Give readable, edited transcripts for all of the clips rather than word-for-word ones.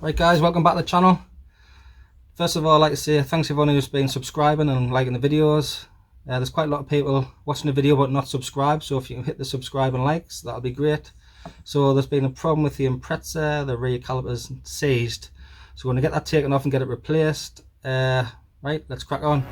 Right guys, welcome back to the channel. First of all, I'd like to say thanks everyone who's been subscribing and liking the videos. There's quite a lot of people watching the video but not subscribed, so if you can hit the subscribe and likes, that'll be great. So there's been a problem with the impreza, the rear calipers seized, so we're going to get that taken off and get it replaced. Right, let's crack on.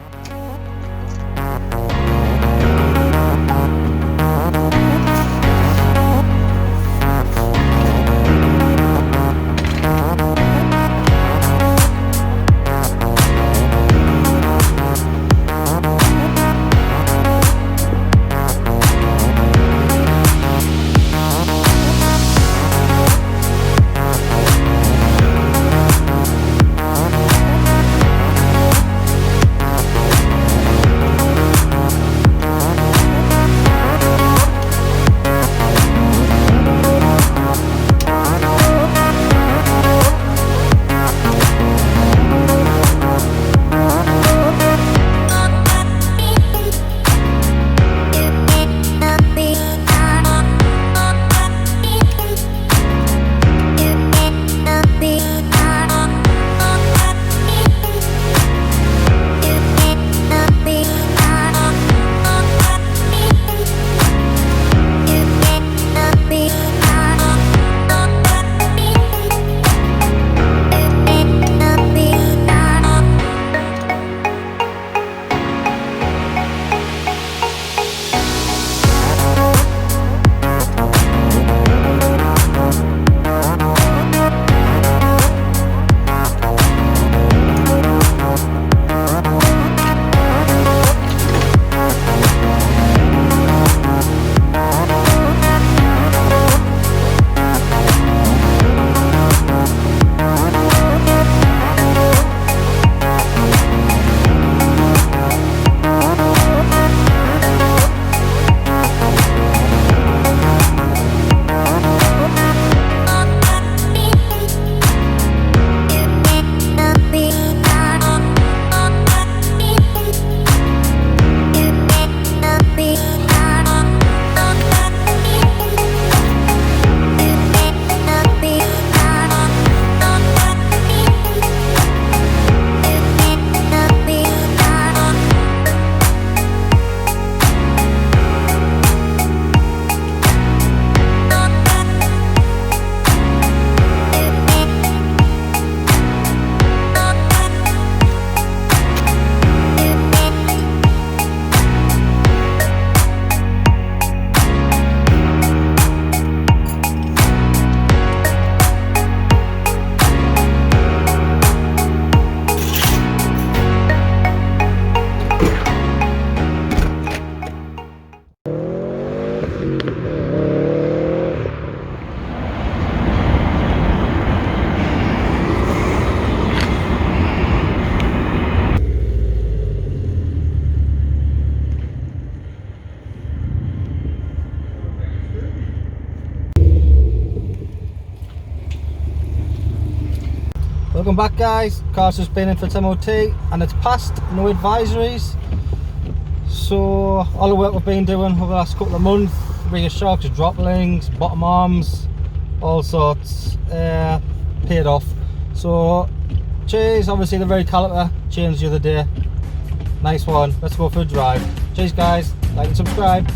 Welcome back guys, car's just been in for its M.O.T and it's passed, no advisories. So all the work we've been doing over the last couple of months, rear shocks, drop links, bottom arms, all sorts, paid off. So cheers, obviously the rear caliper changed the other day, nice one, let's go for a drive. Cheers guys, like and subscribe.